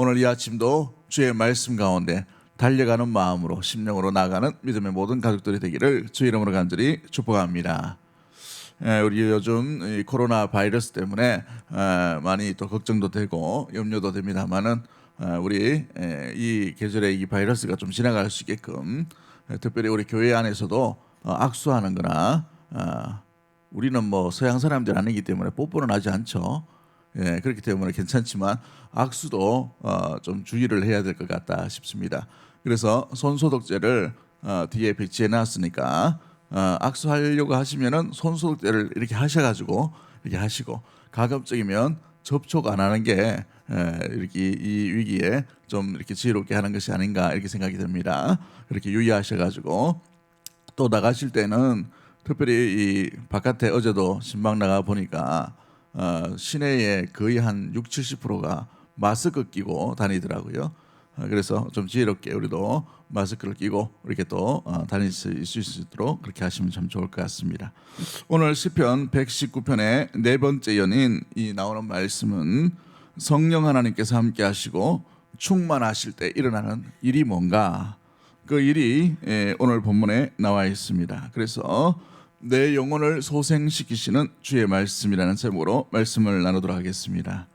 오늘 이 아침도 주의 말씀 가운데 달려가는 마음으로 심령으로 나아가는 믿음의 모든 가족들이 되기를 주 이름으로 간절히 축복합니다. 우리 요즘 이 코로나 바이러스 때문에 많이 또 걱정도 되고 염려도 됩니다만은 우리 이 계절에 이 바이러스가 좀 지나갈 수 있게끔 특별히 우리 교회 안에서도 악수하는 거나 우리는 뭐 서양 사람들 아니기 때문에 뽀뽀는 하지 않죠. 그렇기 때문에 괜찮지만 악수도 좀 주의를 해야 될 것 같다 싶습니다. 그래서 손소독제를 뒤에 배치해 놨으니까 악수하려고 하시면은 손소독제를 이렇게 하셔가지고 이렇게 하시고, 가급적이면 접촉 안 하는 게 이렇게 이 위기에 좀 이렇게 지혜롭게 하는 것이 아닌가 이렇게 생각이 듭니다. 그렇게 유의하셔가지고 또 나가실 때는 특별히 이 바깥에 어제도 신방 나가 보니까 시내에 거의 한 60-70%가 마스크 끼고 다니더라고요. 그래서 좀 지혜롭게 우리도 마스크를 끼고 이렇게 또 다닐 수 있도록 그렇게 하시면 참 좋을 것 같습니다. 오늘 시편 119편의 네 번째 연인 이 나오는 말씀은 성령 하나님께서 함께 하시고 충만하실 때 일어나는 일이 뭔가, 그 일이 오늘 본문에 나와 있습니다. 그래서 내 영혼을 소생시키시는 주의 말씀이라는 제목으로 말씀을 나누도록 하겠습니다.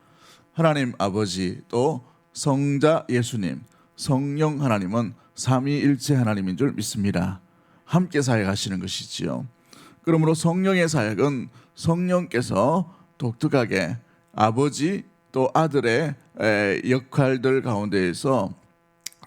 하나님 아버지, 또 성자 예수님, 성령 하나님은 삼위일체 하나님인 줄 믿습니다. 함께 사역하시는 것이지요. 그러므로 성령의 사역은 성령께서 독특하게 아버지 또 아들의 역할들 가운데에서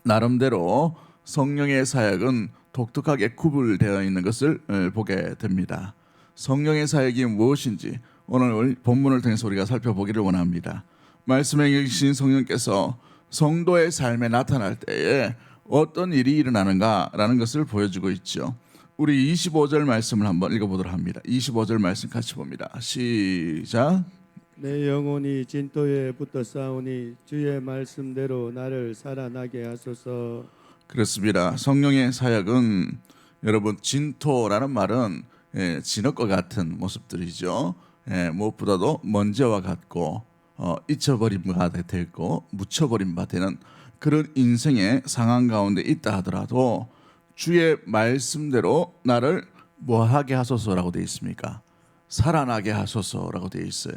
나름대로 성령의 사역은 독특하게 구분되어 있는 것을 보게 됩니다. 성령의 사역이 무엇인지 오늘 본문을 통해서 우리가 살펴보기를 원합니다. 말씀에 계신 성령께서 성도의 삶에 나타날 때에 어떤 일이 일어나는가라는 것을 보여주고 있죠. 우리 25절 말씀을 한번 읽어보도록 합니다. 25절 말씀 같이 봅니다. 시작. 내 영혼이 진토에 붙어 싸우니 주의 말씀대로 나를 살아나게 하소서. 그렇습니다. 성령의 사역은 여러분, 진토라는 말은 진흙과 같은 모습들이죠. 무엇보다도 먼지와 같고 잊혀버린 바가 되고 묻혀버린 바 되는 그런 인생의 상황 가운데 있다 하더라도 주의 말씀대로 나를 뭐하게 하소서라고 되어 있습니까? 살아나게 하소서라고 되어 있어요.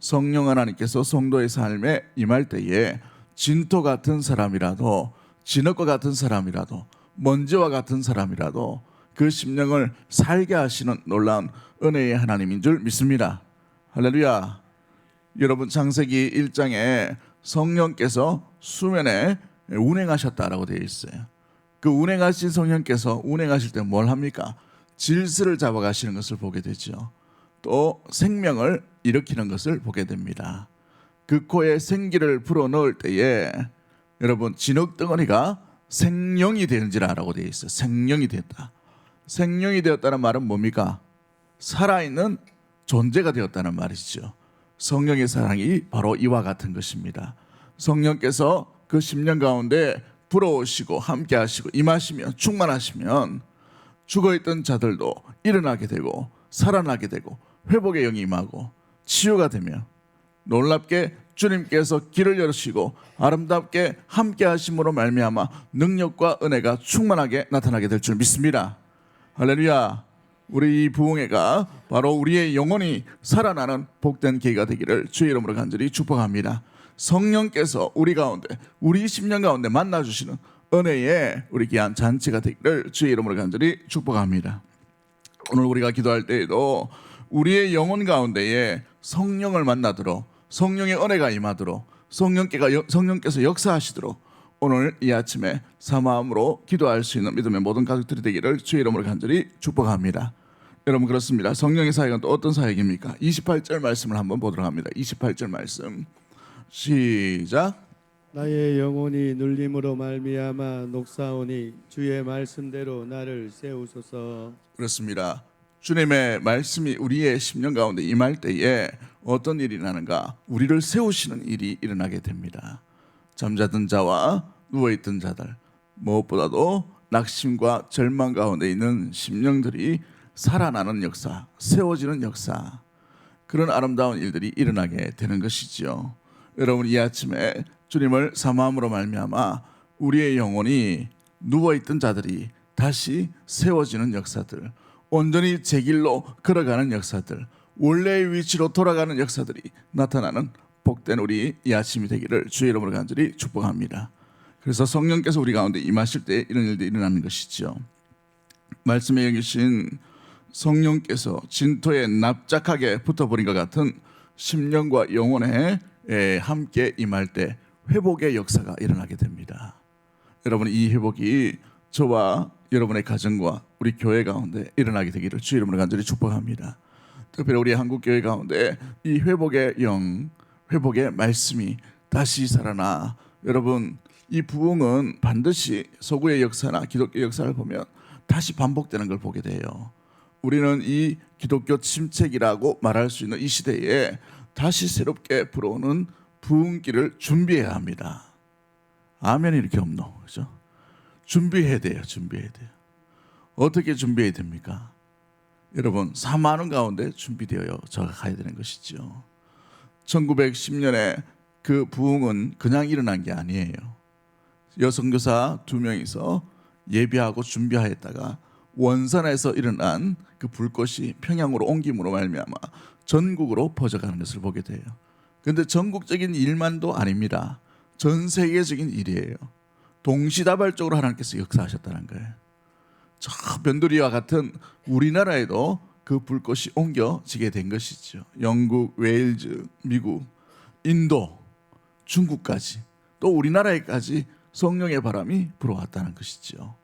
성령 하나님께서 성도의 삶에 임할 때에 진토 같은 사람이라도, 진흙과 같은 사람이라도, 먼지와 같은 사람이라도 그 심령을 살게 하시는 놀라운 은혜의 하나님인 줄 믿습니다. 할렐루야. 여러분, 창세기 1장에 성령께서 수면에 운행하셨다라고 되어 있어요. 그 운행하신 성령께서 운행하실 때 뭘 합니까? 질서를 잡아가시는 것을 보게 되죠. 또 생명을 일으키는 것을 보게 됩니다. 그 코에 생기를 불어넣을 때에 여러분, 진흙덩어리가 생명이 되는지라라고 되어 있어요. 생명이 되었다. 생명이 되었다는 말은 뭡니까? 살아있는 존재가 되었다는 말이죠. 성령의 사랑이 바로 이와 같은 것입니다. 성령께서 그 심령 가운데 불어오시고 함께 하시고 임하시면, 충만하시면 죽어있던 자들도 일어나게 되고 살아나게 되고 회복의 영이 임하고 치유가 되며, 놀랍게 주님께서 길을 열으시고 아름답게 함께 하심으로 말미암아 능력과 은혜가 충만하게 나타나게 될 줄 믿습니다. 할렐루야. 우리 이 부흥회가 바로 우리의 영혼이 살아나는 복된 계기가 되기를 주의 이름으로 간절히 축복합니다. 성령께서 우리 가운데, 우리 심령 가운데 만나주시는 은혜의 우리 귀한 잔치가 되기를 주의 이름으로 간절히 축복합니다. 오늘 우리가 기도할 때에도 우리의 영혼 가운데에 성령을 만나도록, 성령의 은혜가 임하도록, 성령께서 역사하시도록 오늘 이 아침에 사마음으로 기도할 수 있는 믿음의 모든 가족들이 되기를 주의 이름으로 간절히 축복합니다. 여러분, 그렇습니다. 성령의 사역은 또 어떤 사역입니까? 28절 말씀을 한번 보도록 합니다. 28절 말씀 시작. 나의 영혼이 눌림으로 말미암아 녹사오니 주의 말씀대로 나를 세우소서. 그렇습니다. 주님의 말씀이 우리의 심령 가운데 임할 때에 어떤 일이 일어나는가? 우리를 세우시는 일이 일어나게 됩니다. 잠자던 자와 누워있던 자들, 무엇보다도 낙심과 절망 가운데 있는 심령들이 살아나는 역사, 세워지는 역사, 그런 아름다운 일들이 일어나게 되는 것이지요. 여러분 이 아침에 주님을 사모함으로 말미암아 우리의 영혼이 누워있던 자들이 다시 세워지는 역사들, 온전히 제 길로 걸어가는 역사들, 원래의 위치로 돌아가는 역사들이 나타나는 복된 우리 이 아침이 되기를 주의 이름으로 간절히 축복합니다. 그래서 성령께서 우리 가운데 임하실 때 이런 일들이 일어나는 것이죠. 말씀에 여기신 성령께서 진토에 납작하게 붙어버린 것 같은 심령과 영혼에 함께 임할 때 회복의 역사가 일어나게 됩니다. 여러분 이 회복이 저와 여러분의 가정과 우리 교회 가운데 일어나게 되기를 주의 이름으로 간절히 축복합니다. 특별히 우리 한국교회 가운데 이 회복의 영, 회복의 말씀이 다시 살아나 여러분 이 부흥은 반드시 서구의 역사나 기독교 역사를 보면 다시 반복되는 걸 보게 돼요. 우리는 이 기독교 침체기라고 말할 수 있는 이 시대에 다시 새롭게 불어오는 부흥기를 준비해야 합니다. 아멘이 이렇게 없노, 그죠? 준비해야 돼요. 준비해야 돼요. 어떻게 준비해야 됩니까? 여러분 사모하는 가운데 준비되어요. 저가 가야 되는 것이죠. 1910년에 그 부흥은 그냥 일어난 게 아니에요. 여선교사 2명이서 예비하고 준비하였다가 원산에서 일어난 그 불꽃이 평양으로 옮김으로 말미암아 전국으로 퍼져가는 것을 보게 돼요. 그런데 전국적인 일만도 아닙니다. 전 세계적인 일이에요. 동시다발적으로 하나님께서 역사하셨다는 거예요. 저 변두리와 같은 우리나라에도 그 불꽃이 옮겨지게 된 것이죠. 영국, 웨일즈, 미국, 인도, 중국까지 또 우리나라에까지 성령의 바람이 불어왔다는 것이죠.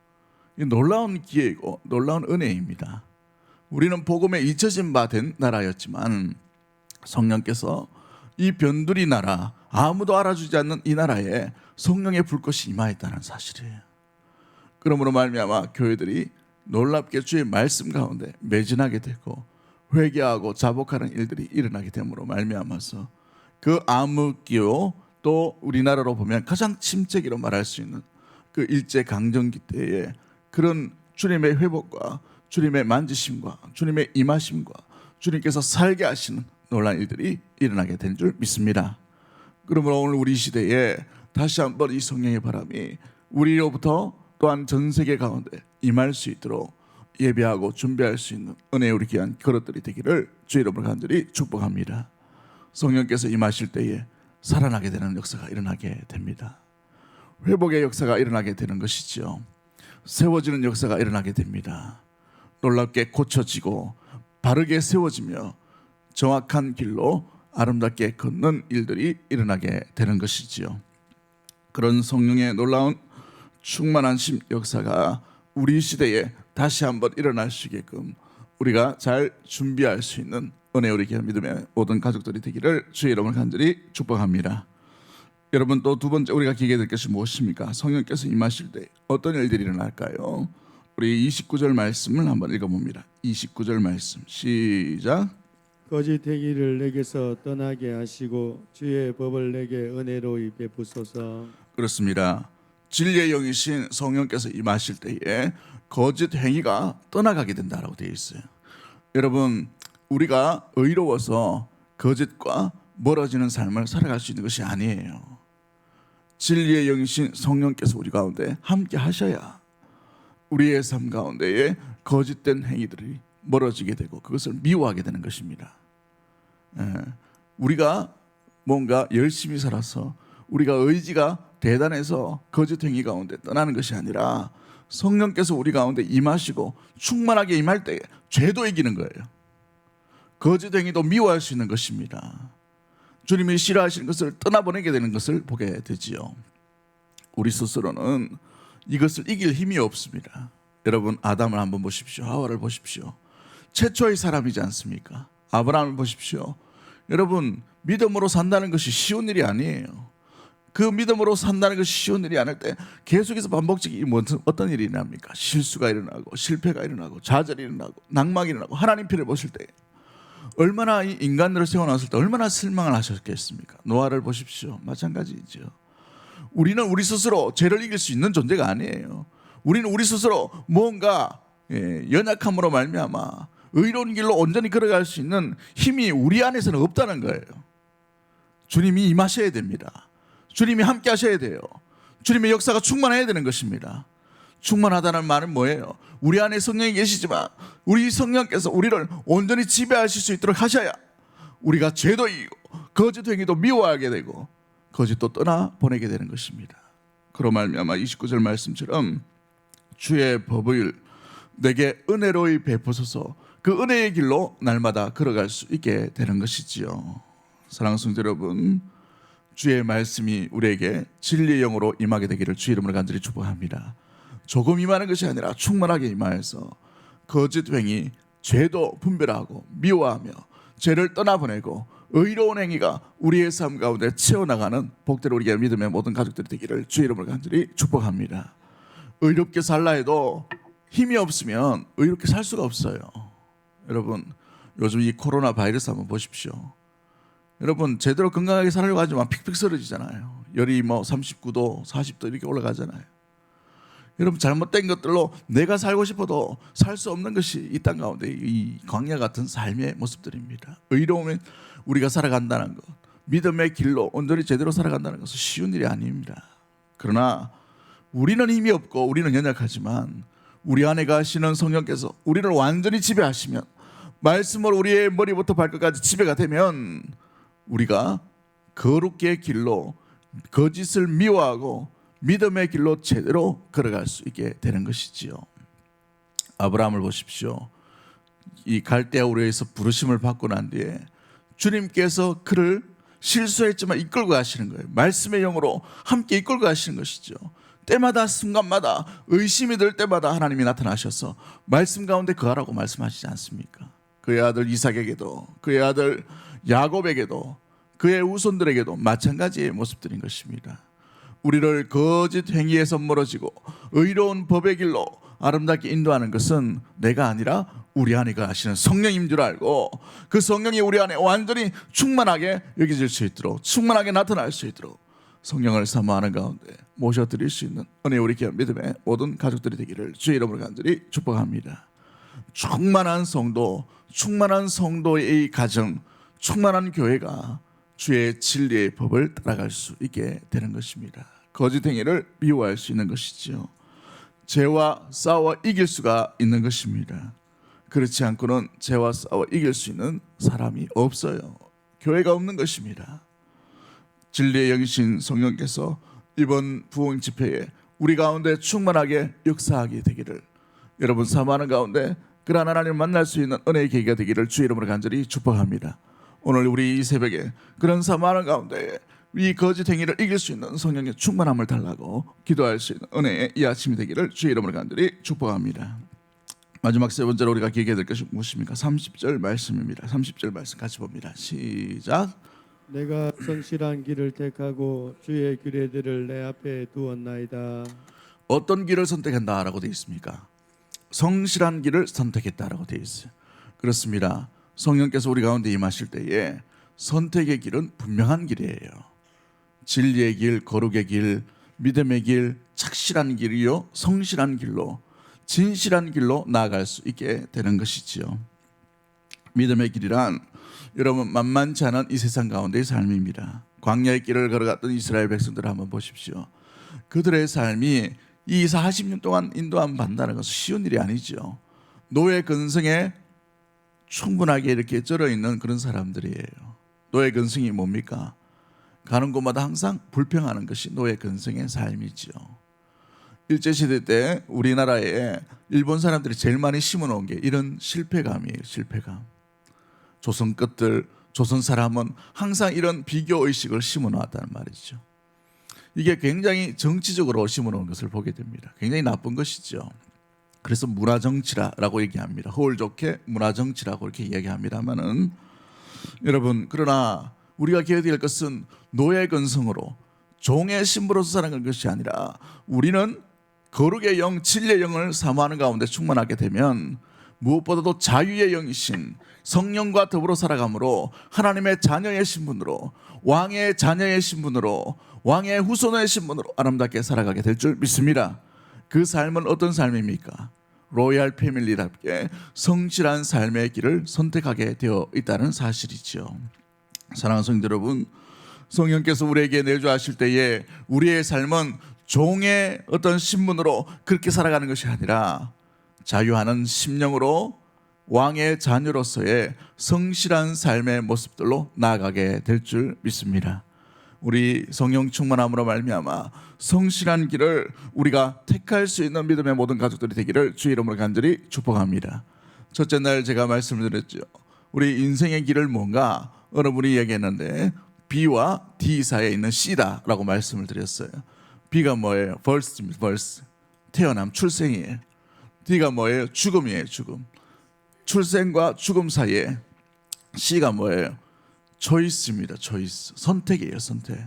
이 놀라운 기회이고 놀라운 은혜입니다. 우리는 복음에 잊혀진 바 된 나라였지만 성령께서 이 변두리 나라, 아무도 알아주지 않는 이 나라에 성령의 불꽃이 임하였다는 사실이에요. 그러므로 말미암아 교회들이 놀랍게 주의 말씀 가운데 매진하게 되고 회개하고 자복하는 일들이 일어나게 됨으로 말미암아서 그 암흑기요 또 우리나라로 보면 가장 침체기로 말할 수 있는 그 일제 강점기 때에 그런 주님의 회복과 주님의 만지심과 주님의 임하심과 주님께서 살게 하시는 놀라운 일들이 일어나게 된 줄 믿습니다. 그러므로 오늘 우리 시대에 다시 한번 이 성령의 바람이 우리로부터 또한 전 세계 가운데 임할 수 있도록 예배하고 준비할 수 있는 은혜의 우리 귀한 그릇들이 되기를 주의 이름으로 간절히 축복합니다. 성령께서 임하실 때에 살아나게 되는 역사가 일어나게 됩니다. 회복의 역사가 일어나게 되는 것이죠. 세워지는 역사가 일어나게 됩니다. 놀랍게 고쳐지고 바르게 세워지며 정확한 길로 아름답게 걷는 일들이 일어나게 되는 것이지요. 그런 성령의 놀라운 충만하심 역사가 우리 시대에 다시 한번 일어날 수 있게끔 우리가 잘 준비할 수 있는 은혜 우리 믿음의 모든 가족들이 되기를 주의 이름을 간절히 축복합니다. 여러분 또 두 번째 우리가 기억해야 될 것이 무엇입니까? 성령께서 임하실 때 어떤 일들이 일어날까요? 우리 29절 말씀을 한번 읽어봅니다. 29절 말씀 시작. 거짓 행위를 내게서 떠나게 하시고 주의 법을 내게 은혜로 베푸소서. 그렇습니다. 진리의 영이신 성령께서 임하실 때에 거짓 행위가 떠나가게 된다라고 되어 있어요. 여러분 우리가 의로워서 거짓과 멀어지는 삶을 살아갈 수 있는 것이 아니에요. 진리의 영이신 성령께서 우리 가운데 함께 하셔야 우리의 삶 가운데에 거짓된 행위들이 멀어지게 되고 그것을 미워하게 되는 것입니다. 우리가 뭔가 열심히 살아서 우리가 의지가 대단해서 거짓 행위 가운데 떠나는 것이 아니라 성령께서 우리 가운데 임하시고 충만하게 임할 때 죄도 이기는 거예요. 거짓 행위도 미워할 수 있는 것입니다. 주님이 싫어하시는 것을 떠나보내게 되는 것을 보게 되지요. 우리 스스로는 이것을 이길 힘이 없습니다. 여러분 아담을 한번 보십시오. 하와를 보십시오. 최초의 사람이지 않습니까? 아브라함을 보십시오. 여러분 믿음으로 산다는 것이 쉬운 일이 아니에요. 그 믿음으로 산다는 것이 쉬운 일이 아닐 때 계속해서 반복적인 어떤 일이 일어납니까? 실수가 일어나고 실패가 일어나고 좌절이 일어나고 낭망이 일어나고 하나님 편을 보실 때 얼마나 이 인간들을 세워놨을 때 얼마나 실망을 하셨겠습니까? 노아를 보십시오. 마찬가지죠. 우리는 우리 스스로 죄를 이길 수 있는 존재가 아니에요. 우리는 우리 스스로 뭔가 연약함으로 말미암아 의로운 길로 온전히 걸어갈 수 있는 힘이 우리 안에서는 없다는 거예요. 주님이 임하셔야 됩니다. 주님이 함께 하셔야 돼요. 주님의 역사가 충만해야 되는 것입니다. 충만하다는 말은 뭐예요? 우리 안에 성령이 계시지만 우리 성령께서 우리를 온전히 지배하실 수 있도록 하셔야 우리가 죄도 이기고 거짓 행위도 미워하게 되고 거짓도 떠나 보내게 되는 것입니다. 그로 말미암아 29절 말씀처럼 주의 법을 내게 은혜로이 베푸소서, 그 은혜의 길로 날마다 걸어갈 수 있게 되는 것이지요. 사랑하는 성도 여러분, 주의 말씀이 우리에게 진리의 영으로 임하게 되기를 주 이름으로 간절히 축복합니다. 조금 임하는 것이 아니라 충만하게 임하여서 거짓 행위, 죄도 분별하고 미워하며 죄를 떠나보내고 의로운 행위가 우리의 삶 가운데 채워나가는 복되로 우리의 믿음의 모든 가족들이 되기를 주 이름으로 간절히 축복합니다. 의롭게 살라 해도 힘이 없으면 의롭게 살 수가 없어요. 여러분, 요즘 이 코로나 바이러스 한번 보십시오. 여러분, 제대로 건강하게 살려고 하지만 픽픽 쓰러지잖아요. 열이 39도, 40도 이렇게 올라가잖아요. 여러분, 잘못된 것들로 내가 살고 싶어도 살 수 없는 것이 이 땅 가운데 이 광야 같은 삶의 모습들입니다. 의로우면 우리가 살아간다는 것, 믿음의 길로 온전히 제대로 살아간다는 것은 쉬운 일이 아닙니다. 그러나 우리는 힘이 없고 우리는 연약하지만 우리 안에 가시는 성령께서 우리를 완전히 지배하시면, 말씀으로 우리의 머리부터 발끝까지 지배가 되면 우리가 거룩의 길로, 거짓을 미워하고 믿음의 길로 제대로 걸어갈 수 있게 되는 것이지요. 아브라함을 보십시오. 이 갈대아 우르에서 부르심을 받고 난 뒤에 주님께서 그를 실수했지만 이끌고 가시는 거예요. 말씀의 영으로 함께 이끌고 가시는 것이죠. 때마다 순간마다 의심이 들 때마다 하나님이 나타나셔서 말씀 가운데 거하라고 말씀하시지 않습니까? 그의 아들 이삭에게도, 그의 아들 야곱에게도, 그의 후손들에게도 마찬가지의 모습들인 것입니다. 우리를 거짓 행위에서 멀어지고 의로운 법의 길로 아름답게 인도하는 것은 내가 아니라 우리 안에 가시는 성령인 줄 알고, 그 성령이 우리 안에 완전히 충만하게 여겨질 수 있도록, 충만하게 나타날 수 있도록 성령을 사모하는 가운데 모셔드릴 수 있는 은혜 우리 귀한 믿음의 모든 가족들이 되기를 주의 이름으로 간절히 축복합니다. 충만한 성도, 충만한 성도의 가정, 충만한 교회가 주의 진리의 법을 따라갈 수 있게 되는 것입니다. 거짓 행위를 미워할 수 있는 것이지요. 죄와 싸워 이길 수가 있는 것입니다. 그렇지 않고는 죄와 싸워 이길 수 있는 사람이 없어요. 교회가 없는 것입니다. 진리의 영이신 성령께서 이번 부흥 집회에 우리 가운데 충만하게 역사하게 되기를 여러분 사모하는 가운데 그러한 하나님을 만날 수 있는 은혜의 계기가 되기를 주의 이름으로 간절히 축복합니다. 오늘 우리 이 새벽에 그런 사모하는 가운데 이 거짓 행위를 이길 수 있는 성령의 충만함을 달라고 기도할 수 있는 은혜의 이 아침이 되기를 주의 이름으로 간절히 축복합니다. 마지막 세 번째로 우리가 기억해야 될 것이 무엇입니까? 30절 말씀입니다. 30절 말씀 같이 봅니다. 시작. 내가 성실한 길을 택하고 주의 규례들을 내 앞에 두었나이다. 어떤 길을 선택한다라고 되어 있습니까? 성실한 길을 선택했다라고 되어 있어요. 그렇습니다. 성령께서 우리 가운데 임하실 때에 선택의 길은 분명한 길이에요. 진리의 길, 거룩의 길, 믿음의 길, 착실한 길이요 성실한 길로, 진실한 길로 나아갈 수 있게 되는 것이지요. 믿음의 길이란 여러분 만만치 않은 이 세상 가운데의 삶입니다. 광야의 길을 걸어갔던 이스라엘 백성들을 한번 보십시오. 그들의 삶이 이 40년 동안 인도함 받는다는 것은 쉬운 일이 아니죠. 노예 근성에 충분하게 이렇게 절어 있는 그런 사람들이에요. 노예 근성이 뭡니까? 가는 곳마다 항상 불평하는 것이 노예 근성의 삶이죠. 일제시대 때 우리나라에 일본 사람들이 제일 많이 심어놓은 게 이런 실패감이에요. 실패감. 조선 것들, 조선 사람은 항상 이런 비교의식을 심어놓았다는 말이죠. 이게 굉장히 정치적으로 심어놓은 것을 보게 됩니다. 굉장히 나쁜 것이죠. 그래서 문화정치라고 얘기합니다. 허울 좋게 문화정치라고 이렇게 이야기합니다만은 여러분, 그러나 우리가 기억해야 될 것은 노예 근성으로 종의 신부로서 살아가는 것이 아니라 우리는 거룩의 영, 진리의 영을 사모하는 가운데 충만하게 되면 무엇보다도 자유의 영이신 성령과 더불어 살아감으로 하나님의 자녀의 신분으로, 왕의 자녀의 신분으로, 왕의 후손의 신분으로 아름답게 살아가게 될 줄 믿습니다. 그 삶은 어떤 삶입니까? 로얄 패밀리답게 성실한 삶의 길을 선택하게 되어 있다는 사실이죠. 사랑하는 성도 여러분, 성령께서 우리에게 내주하실 때에 우리의 삶은 종의 어떤 신분으로 그렇게 살아가는 것이 아니라 자유하는 심령으로 왕의 자녀로서의 성실한 삶의 모습들로 나아가게 될 줄 믿습니다. 우리 성령 충만함으로 말미암아 성실한 길을 우리가 택할 수 있는 믿음의 모든 가족들이 되기를 주의 이름으로 간절히 축복합니다. 첫째 날 제가 말씀을 드렸죠. 우리 인생의 길을 뭔가 어느 분이 얘기했는데 B와 D 사이에 있는 C다라고 말씀을 드렸어요. B가 뭐예요? birth입니다. birth. 태어남, 출생이에요. D가 뭐예요? 죽음이에요. 죽음. 출생과 죽음 사이에 C가 뭐예요? choice입니다. choice. 선택이에요. 선택.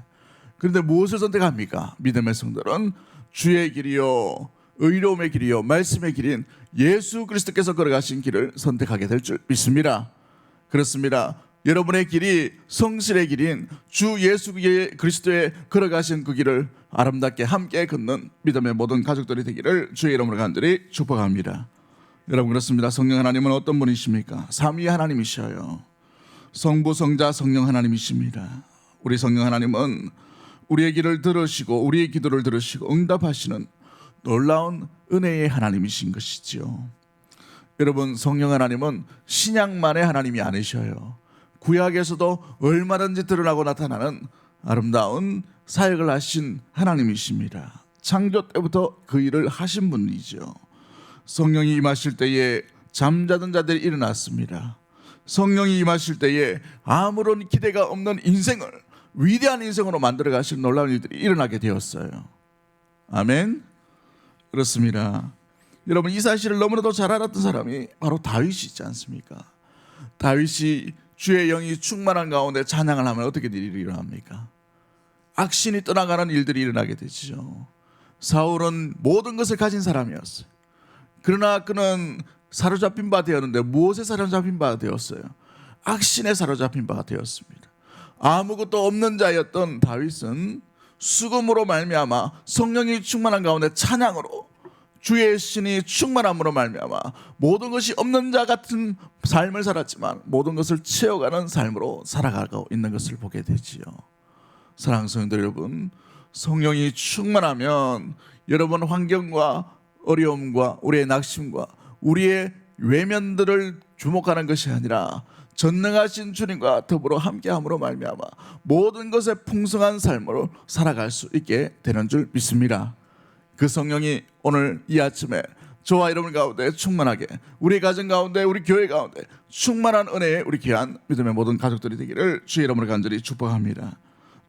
그런데 무엇을 선택합니까? 믿음의 성도는 주의 길이요 의로움의 길이요 말씀의 길인 예수 그리스도께서 걸어가신 길을 선택하게 될 줄 믿습니다. 그렇습니다. 여러분의 길이 성실의 길인 주 예수 그리스도의 걸어가신 그 길을 아름답게 함께 걷는 믿음의 모든 가족들이 되기를 주의 이름으로 간절히 축복합니다. 여러분 그렇습니다. 성령 하나님은 어떤 분이십니까? 삼위 하나님이셔요. 성부, 성자, 성령 하나님이십니다. 우리 성령 하나님은 우리의 길을 들으시고 우리의 기도를 들으시고 응답하시는 놀라운 은혜의 하나님이신 것이지요. 여러분 성령 하나님은 신약만의 하나님이 아니셔요. 구약에서도 얼마든지 드러나고 나타나는 아름다운 사역을 하신 하나님이십니다. 창조 때부터 그 일을 하신 분이죠. 성령이 임하실 때에 잠자던 자들이 일어났습니다. 성령이 임하실 때에 아무런 기대가 없는 인생을 위대한 인생으로 만들어 가실 놀라운 일들이 일어나게 되었어요. 아멘. 그렇습니다. 여러분 이 사실을 너무나도 잘 알았던 사람이 바로 다윗이지 않습니까? 다윗이 주의 영이 충만한 가운데 찬양을 하면 어떻게 일이 일어납니까? 악신이 떠나가는 일들이 일어나게 되죠. 사울은 모든 것을 가진 사람이었어요. 그러나 그는 사로잡힌 바 되었는데 무엇에 사로잡힌 바 되었어요? 악신에 사로잡힌 바가 되었습니다. 아무것도 없는 자였던 다윗은 수금으로 말미암아 성령이 충만한 가운데 찬양으로 주의 신이 충만함으로 말미암아 모든 것이 없는 자 같은 삶을 살았지만 모든 것을 채워가는 삶으로 살아가고 있는 것을 보게 되지요. 사랑하는 성도들 여러분, 성령이 충만하면 여러분 환경과 어려움과 우리의 낙심과 우리의 외면들을 주목하는 것이 아니라 전능하신 주님과 더불어 함께함으로 말미암아 모든 것에 풍성한 삶으로 살아갈 수 있게 되는 줄 믿습니다. 그 성령이 오늘 이 아침에 저와 여러분 가운데 충만하게 우리 가정 가운데 우리 교회 가운데 충만한 은혜의 우리 귀한 믿음의 모든 가족들이 되기를 주의 이름으로 간절히 축복합니다.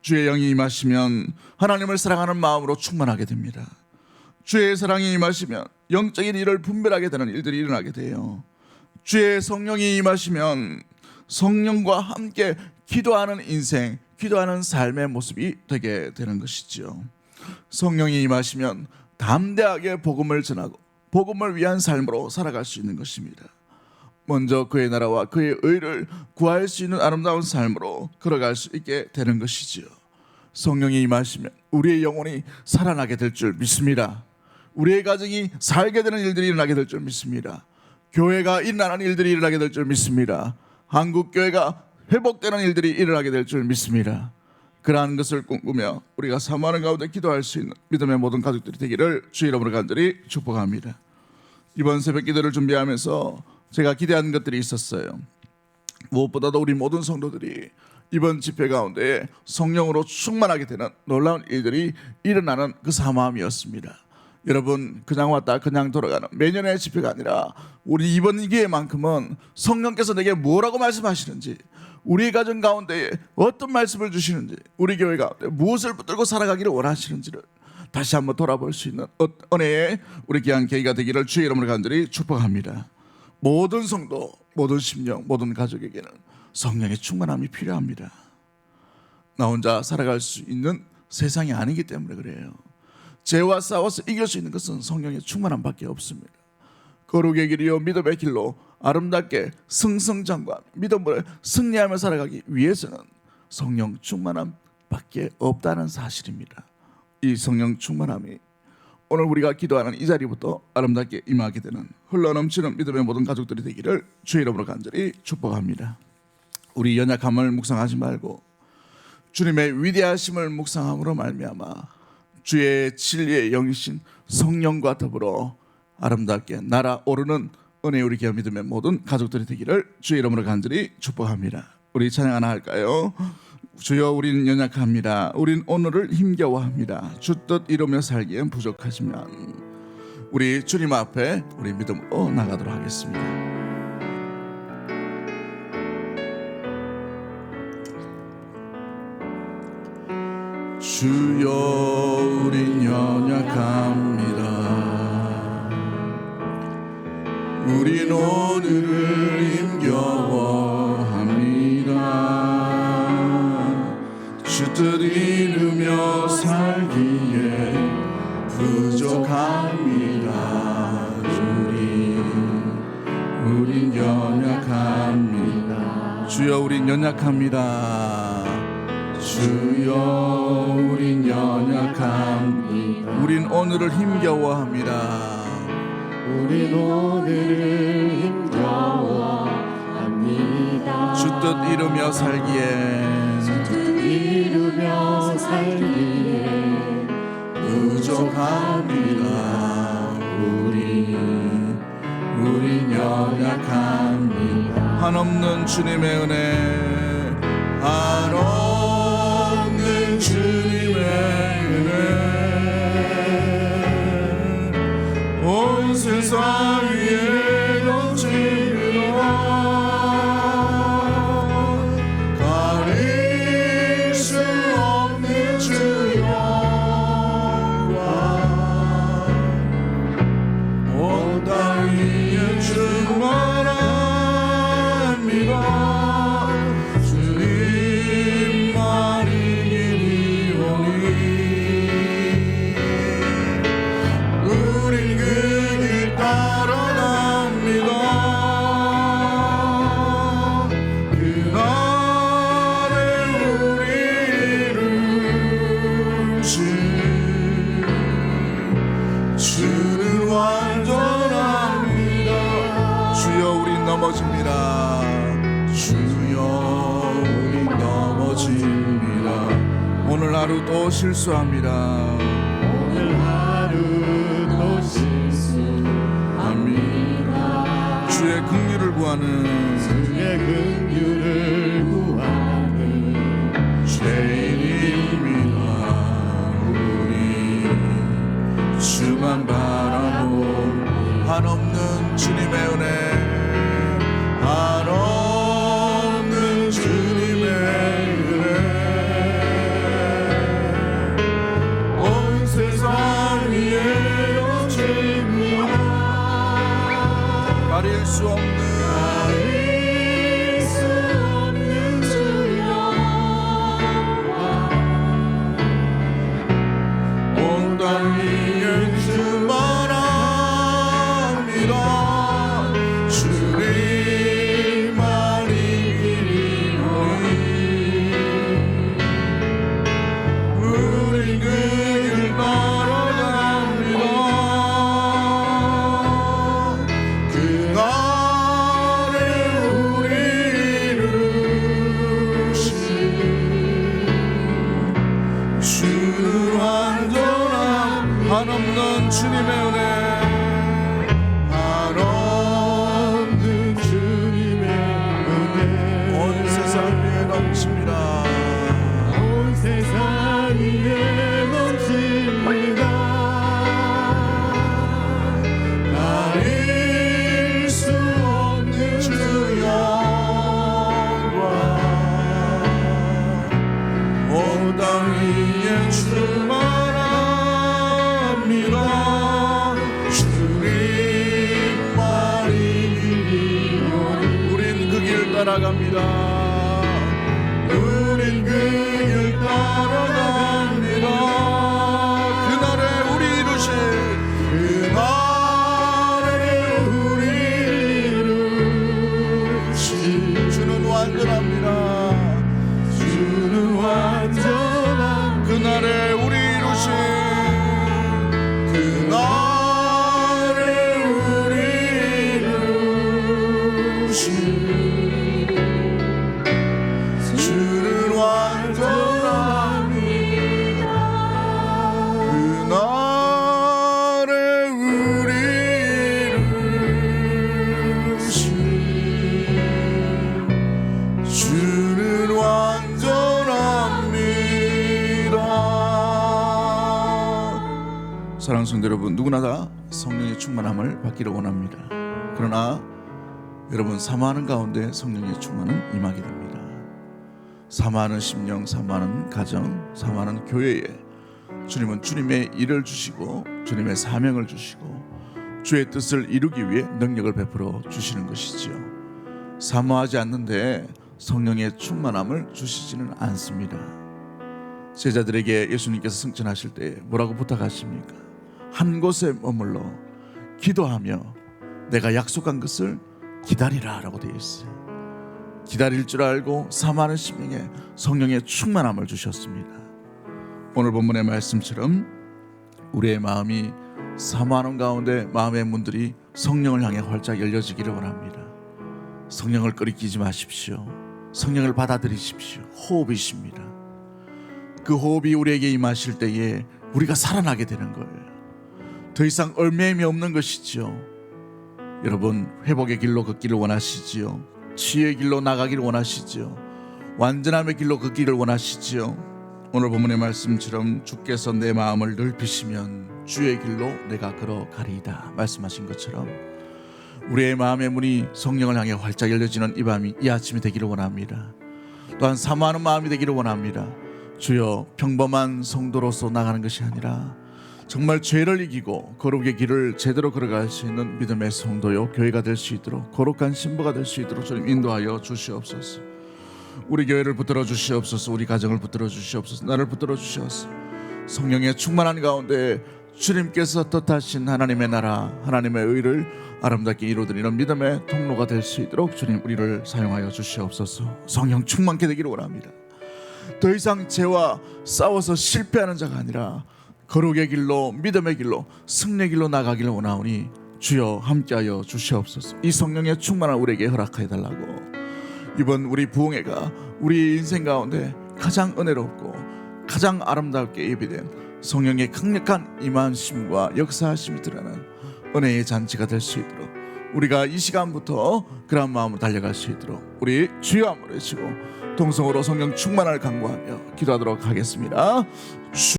주의 영이 임하시면 하나님을 사랑하는 마음으로 충만하게 됩니다. 주의 사랑이 임하시면 영적인 일을 분별하게 되는 일들이 일어나게 돼요. 주의 성령이 임하시면 성령과 함께 기도하는 인생, 기도하는 삶의 모습이 되게 되는 것이지요. 성령이 임하시면 담대하게 복음을 전하고 복음을 위한 삶으로 살아갈 수 있는 것입니다. 먼저 그의 나라와 그의 의를 구할 수 있는 아름다운 삶으로 걸어갈 수 있게 되는 것이지요. 성령이 임하시면 우리의 영혼이 살아나게 될 줄 믿습니다. 우리의 가정이 살게 되는 일들이 일어나게 될 줄 믿습니다. 교회가 일어나는 일들이 일어나게 될 줄 믿습니다. 한국교회가 회복되는 일들이 일어나게 될 줄 믿습니다. 그러한 것을 꿈꾸며 우리가 사모하는 가운데 기도할 수 있는 믿음의 모든 가족들이 되기를 주의 이름으로 간절히 축복합니다. 이번 새벽 기도를 준비하면서 제가 기대한 것들이 있었어요. 무엇보다도 우리 모든 성도들이 이번 집회 가운데 성령으로 충만하게 되는 놀라운 일들이 일어나는 그 사모함이었습니다. 여러분 그냥 왔다 그냥 돌아가는 매년의 집회가 아니라 우리 이번 기회만큼은 성령께서 내게 뭐라고 말씀하시는지 우리 가정 가운데 어떤 말씀을 주시는지 우리 교회 가운데 무엇을 붙들고 살아가기를 원하시는지를 다시 한번 돌아볼 수 있는 은혜의 우리 귀한 계기가 되기를 주의 이름으로 간절히 축복합니다. 모든 성도, 모든 심령, 모든 가족에게는 성령의 충만함이 필요합니다. 나 혼자 살아갈 수 있는 세상이 아니기 때문에 그래요. 죄와 싸워서 이길 수 있는 것은 성령의 충만함밖에 없습니다. 거룩의 길이요 믿음의 길로 아름답게 승승장구하며 믿음으로 승리하며 살아가기 위해서는 성령 충만함밖에 없다는 사실입니다. 이 성령 충만함이 오늘 우리가 기도하는 이 자리부터 아름답게 임하게 되는 흘러넘치는 믿음의 모든 가족들이 되기를 주의 이름으로 간절히 축복합니다. 우리 연약함을 묵상하지 말고 주님의 위대하심을 묵상함으로 말미암아 주의 진리의 영이신 성령과 더불어 아름답게 날아오르는 은혜 우리 기아 믿음의 모든 가족들이 되기를 주의 이름으로 간절히 축복합니다. 우리 찬양 하나 할까요? 주여 우리는 연약합니다. 우린 오늘을 힘겨워합니다. 주 뜻 이루며 살기엔 부족하지만 우리 주님 앞에 우리 믿음으로 나가도록 하겠습니다. 주여 우린 연약합니다. 우린 오늘을 힘겨워합니다. 주 뜻 이루며 살기에 부족합니다. 우린 연약합니다. 주여 우린 연약합니다. 주여 우린 연약합니다. 우린 오늘을 힘겨워합니다. 우린 오늘을 힘겨워합니다. 주 뜻 이루며 살기에 주 뜻 이루며 살기에 부족합니다. 우린 연약합니다. 한없는 주님의 은혜, 한없는 주님의 은혜, 온 세상 위에 넘칩니다. 가릴 수 없는 주 영광, 온 땅 위에 충만합니다. 주님만 이기리오니 우린 그 길 따라갑니다. 그날에 우리를 이루신 주는 완전합니다. 주여 우린 넘어집니다. 주여 우린 넘어집니다. 오늘 하루 또 실수합니다. 오늘 하루 또 실수합니다. 주의 긍휼을 구하는 주의 긍휼을 구하는 죄인입니다. 우리 주만 바라보는 한없는 주님의 은혜, 한없는 주님의 은혜, 온 세상 위에 넘칩니다. 가릴 수 없는 주 영광, 온 땅 위에 충만합니다. 주님만 이기리오니 우린 그 길 따라갑니다. 그날에 우리를 이루신 주는 완전한 한없는 주님의 은혜, 한없는 주님의 은혜, 온 세상 위에 넘칩니다. 온 세상 위에 넘칩니다. 가릴 수 없는 주 영광, 온 땅 위에 충만합니다. 주님만 이기리오니 우린 그 길 따라갑니다. 우린 그 길 따라갑니다. 그날에 우리 이루신 그날에 우리 이루신 주는 완전합니다. 주는 완전한 그날에 우리 이루신 그날에 우리 이루신 사랑하는 성도 여러분, 누구나 다 성령의 충만함을 받기를 원합니다. 그러나 여러분, 사모하는 가운데 성령의 충만은 임하게 됩니다. 사모하는 심령, 사모하는 가정, 사모하는 교회에 주님은 주님의 일을 주시고 주님의 사명을 주시고 주의 뜻을 이루기 위해 능력을 베풀어 주시는 것이지요. 사모하지 않는데 성령의 충만함을 주시지는 않습니다. 제자들에게 예수님께서 승천하실 때 뭐라고 부탁하십니까? 한 곳에 머물러 기도하며 내가 약속한 것을 기다리라 라고 되어 있어요. 기다릴 줄 알고 사모하는 심령에 성령의 충만함을 주셨습니다. 오늘 본문의 말씀처럼 우리의 마음이 사모하는 가운데 마음의 문들이 성령을 향해 활짝 열려지기를 원합니다. 성령을 끓이키지 마십시오. 성령을 받아들이십시오. 호흡이십니다. 그 호흡이 우리에게 임하실 때에 우리가 살아나게 되는 거예요. 더 이상 얽매임이 없는 것이지요. 여러분, 회복의 길로 걷기를 원하시지요? 치유의 길로 나가기를 원하시지요? 완전함의 길로 걷기를 원하시지요? 오늘 본문의 말씀처럼 주께서 내 마음을 넓히시면 주의 길로 내가 걸어가리이다 말씀하신 것처럼 우리의 마음의 문이 성령을 향해 활짝 열려지는 이 아침이 되기를 원합니다. 또한 사모하는 마음이 되기를 원합니다. 주여, 평범한 성도로서 나가는 것이 아니라 정말 죄를 이기고 거룩의 길을 제대로 걸어갈 수 있는 믿음의 성도요 교회가 될 수 있도록, 거룩한 신부가 될 수 있도록 주님 인도하여 주시옵소서. 우리 교회를 붙들어 주시옵소서. 우리 가정을 붙들어 주시옵소서. 나를 붙들어 주시옵소서. 성령의 충만한 가운데 주님께서 뜻하신 하나님의 나라, 하나님의 의를 아름답게 이루어드리는 믿음의 통로가 될 수 있도록 주님 우리를 사용하여 주시옵소서. 성령 충만케 되기를 원합니다. 더 이상 죄와 싸워서 실패하는 자가 아니라 거룩의 길로, 믿음의 길로, 승리의 길로 나가기를 원하오니 주여 함께하여 주시옵소서. 이 성령의 충만함을 우리에게 허락하여 달라고. 이번 우리 부흥회가 우리 인생 가운데 가장 은혜롭고 가장 아름답게 예비된 성령의 강력한 임하심과 역사하심이 드러나는 은혜의 잔치가 될 수 있도록 우리가 이 시간부터 그런 마음으로 달려갈 수 있도록 우리 주여 한번 외치고 동성으로 성령 충만을 간구하며 기도하도록 하겠습니다.